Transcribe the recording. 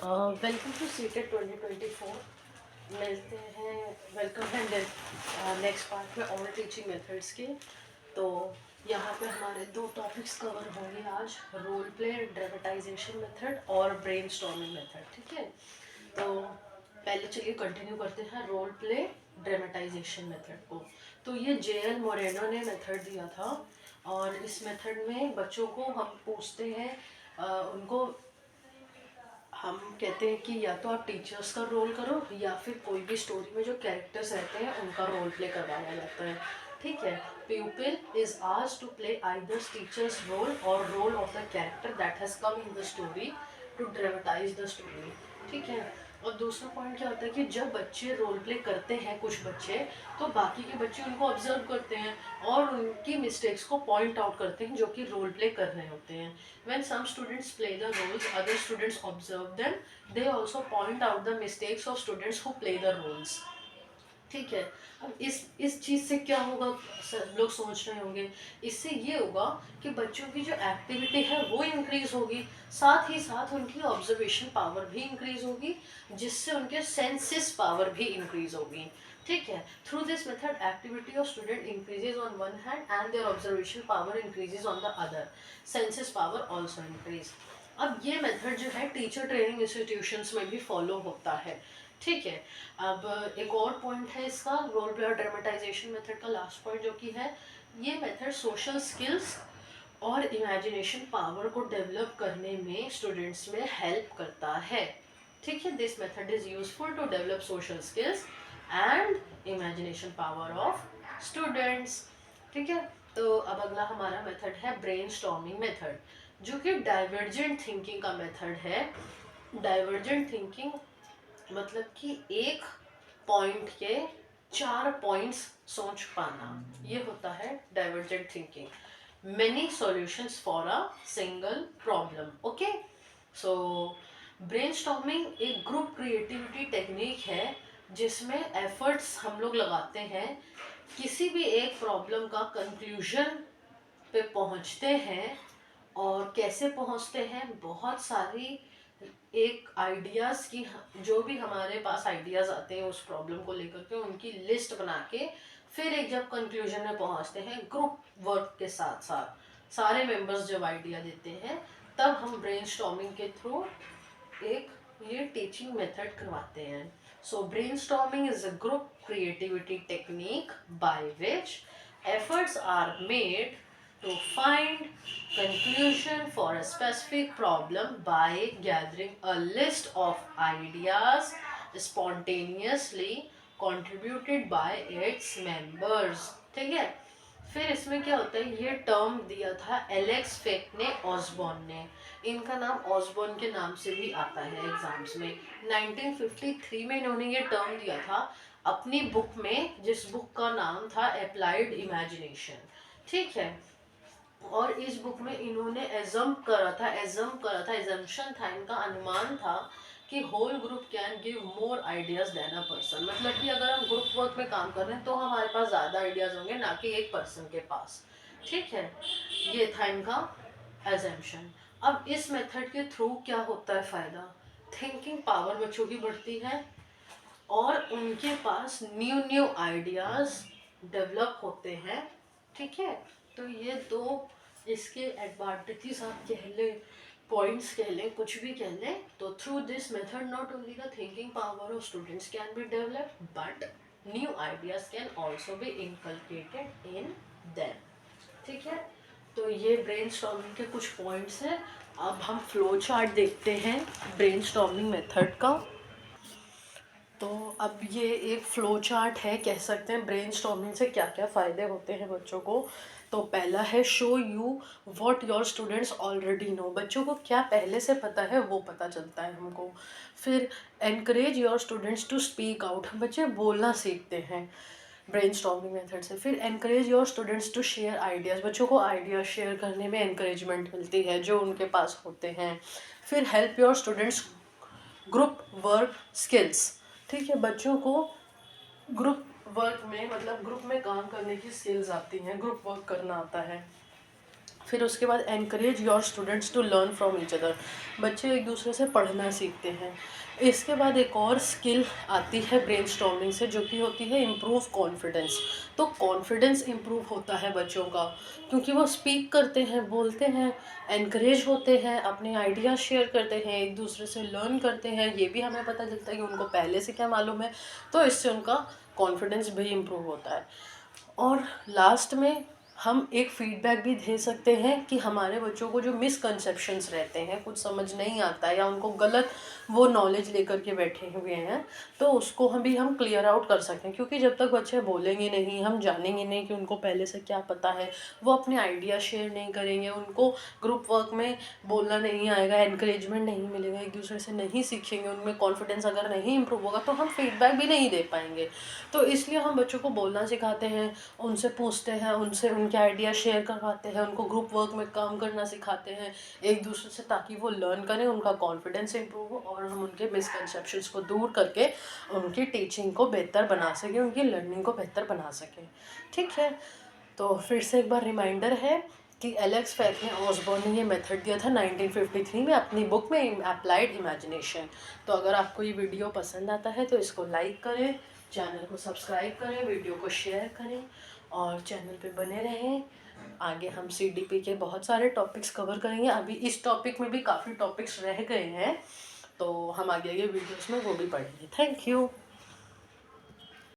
Welcome to CTET 2024। मिलते हैं, welcome है नेक्स्ट पार्ट में ऑल टीचिंग मेथड्स के। तो यहाँ पे हमारे दो टॉपिक्स कवर होंगे आज, रोल प्ले ड्रामेटाइजेशन मेथड और ब्रेन स्टॉर्मिंग मेथड। ठीक है, तो पहले चलिए कंटिन्यू करते हैं रोल प्ले ड्रामेटाइजेशन मेथड को। तो ये जेएल मोरेनो ने मेथड दिया था, और इस मेथड में बच्चों को हम पूछते हैं, उनको हम कहते हैं कि या तो आप टीचर्स का रोल करो या फिर कोई भी स्टोरी में जो कैरेक्टर्स रहते हैं उनका रोल प्ले करवाया जाता है। ठीक है, pupil is asked to play either teacher's role or role of the character that has come in the story to dramatize the story। ठीक है, और दूसरा पॉइंट क्या होता है कि जब बच्चे रोल प्ले करते हैं कुछ बच्चे, तो बाकी के बच्चे उनको ऑब्जर्व करते हैं और उनकी मिस्टेक्स को पॉइंट आउट करते हैं जो कि रोल प्ले कर रहे होते हैं। When some students play the roles, other students observe them. They also point out the mistakes of students who play the roles। ठीक है, अब इस चीज़ से क्या होगा, सब लोग सोच रहे होंगे, इससे ये होगा कि बच्चों की जो एक्टिविटी है वो इंक्रीज होगी, साथ ही साथ उनकी ऑब्जर्वेशन पावर भी इंक्रीज होगी, जिससे उनके सेंसिस पावर भी इंक्रीज होगी। ठीक है, through this method activity of student increases on one hand and their observation power increases on the other, senses power also increase. अब ये मेथड जो है टीचर ट्रेनिंग इंस्टीट्यूशंस में भी फॉलो होता है। ठीक है, अब एक और पॉइंट है इसका रोल प्ले और ड्रामेटाइजेशन मेथड का, लास्ट पॉइंट जो कि है, ये मेथड सोशल स्किल्स और इमेजिनेशन पावर को डेवलप करने में स्टूडेंट्स में हेल्प करता है। ठीक है, this method is useful to develop social skills and imagination power of students. ठीक है, तो अब अगला हमारा मेथड है ब्रेन स्टॉर्मिंग मेथड, जो कि डाइवर्जेंट थिंकिंग का मेथड है। डाइवर्जेंट थिंकिंग मतलब कि एक पॉइंट के चार पॉइंट्स सोच पाना, ये होता है divergent thinking. Many solutions for a single problem. Okay, so brainstorming एक ग्रुप क्रिएटिविटी टेक्निक है जिसमें एफर्ट्स हम लोग लगाते हैं, किसी भी एक प्रॉब्लम का कंक्लूजन पे पहुंचते हैं। और कैसे पहुंचते हैं, बहुत सारी एक आइडियाज़ की, जो भी हमारे पास आइडियाज़ आते हैं उस प्रॉब्लम को लेकर के उनकी लिस्ट बना के फिर एक जब कंक्लूजन में पहुंचते हैं ग्रुप वर्क के साथ साथ, सारे मेंबर्स जब आइडिया देते हैं तब हम ब्रेनस्टॉर्मिंग के थ्रू एक ये टीचिंग मेथड करवाते हैं। So brainstorming is a group creativity technique by which efforts are made to find conclusion for a specific problem by gathering a list of ideas spontaneously contributed by its members। ठीक है, फिर इसमें क्या होता है, ये टर्म दिया था एलेक्स फेक ने, ऑसबॉर्न ने, इनका नाम ऑसबॉर्न के नाम से भी आता है एग्जाम्स में। 1953 में इन्होंने ये टर्म दिया था अपनी बुक में, जिस बुक का नाम था अप्लाइड इमेजिनेशन। ठीक है, और इस बुक में इन्होंने एजम्पशन था, इनका अनुमान था कि whole group can give more ideas than a person. मतलब कि अगर हम ग्रुप वर्क में काम कर रहे हैं तो हमारे पास ज़्यादा आइडियाज होंगे, ना कि एक पर्सन के पास। ठीक है, ये था इनका एजम्पशन। अब इस मेथड के थ्रू क्या होता है फ़ायदा, थिंकिंग पावर बच्चों की बढ़ती है और उनके पास न्यू न्यू आइडियाज़ डेवलप होते हैं। ठीक है, तो ये दो इसके एडवांटेजेस आप कह लें, पॉइंट्स कह लें, कुछ भी कह लें। तो through this method not only the thinking power of students can be developed but new ideas can also be inculcated in them. ठीक है, तो ये ब्रेनस्टॉर्मिंग के कुछ पॉइंट्स हैं। अब हम फ्लो चार्ट देखते हैं ब्रेनस्टॉर्मिंग मेथड का। तो अब ये एक फ्लो चार्ट है, कह सकते हैं ब्रेनस्टॉर्मिंग से क्या क्या फ़ायदे होते हैं बच्चों को। तो पहला है show you what your students already know, बच्चों को क्या पहले से पता है वो पता चलता है हमको। फिर encourage your students to speak out, बच्चे बोलना सीखते हैं ब्रेनस्टॉर्मिंग मेथड से। फिर encourage your students to share ideas, बच्चों को आइडियाज़ शेयर करने में एनकरेजमेंट मिलती है जो उनके पास होते हैं। फिर help your students group work skills. ठीक है, बच्चों को ग्रुप वर्क में, मतलब ग्रुप में काम करने की स्किल्स आती हैं, ग्रुप वर्क करना आता है। फिर उसके बाद encourage your students to learn from each other, बच्चे एक दूसरे से पढ़ना सीखते हैं। इसके बाद एक और स्किल आती है ब्रेनस्टॉर्मिंग से, जो कि होती है इम्प्रूव कॉन्फिडेंस। तो कॉन्फिडेंस इम्प्रूव होता है बच्चों का, क्योंकि वो स्पीक करते हैं, बोलते हैं, एनकरेज होते हैं, अपने आइडियाज़ शेयर करते हैं, एक दूसरे से लर्न करते हैं। ये भी हमें पता चलता है कि उनको पहले से क्या मालूम है, तो इससे उनका कॉन्फिडेंस भी इम्प्रूव होता है। और लास्ट में हम एक फीडबैक भी दे सकते हैं कि हमारे बच्चों को जो मिसकंसेप्शंस रहते हैं, कुछ समझ नहीं आता है या उनको गलत वो नॉलेज लेकर के बैठे हुए हैं, तो उसको हम क्लियर आउट कर सकते हैं। क्योंकि जब तक बच्चे बोलेंगे नहीं, हम जानेंगे नहीं कि उनको पहले से क्या पता है, वो अपने आइडिया शेयर नहीं करेंगे, उनको ग्रुप वर्क में बोलना नहीं आएगा, एनकरेजमेंट नहीं मिलेगा, एक दूसरे से नहीं सीखेंगे, उनमें कॉन्फिडेंस अगर नहीं इम्प्रूव होगा तो हम फीडबैक भी नहीं दे पाएंगे। तो इसलिए हम बच्चों को बोलना सिखाते हैं, उनसे पूछते हैं, उनसे उनके आइडिया शेयर करवाते हैं, उनको ग्रुप वर्क में काम करना सिखाते हैं एक दूसरे से, ताकि वो लर्न करें, उनका कॉन्फिडेंस इम्प्रूव हो और हम उनके मिसकंसेप्शंस को दूर करके उनकी टीचिंग को बेहतर बना सकें, उनकी लर्निंग को बेहतर बना सकें। ठीक है, तो फिर से एक बार रिमाइंडर है कि एलेक्स फैकने ऑसबॉर्न ने ये मेथड दिया था 1953 में अपनी बुक में अप्लाइड इमेजिनेशन। तो अगर आपको ये वीडियो पसंद आता है तो इसको लाइक करें, चैनल को सब्सक्राइब करें, वीडियो को शेयर करें और चैनल पे बने रहें। आगे हम CDP के बहुत सारे टॉपिक्स कवर करेंगे। अभी इस टॉपिक में भी काफ़ी टॉपिक्स रह गए हैं, तो हम आगे वीडियोस में वो भी पढ़ेंगे। Thank you.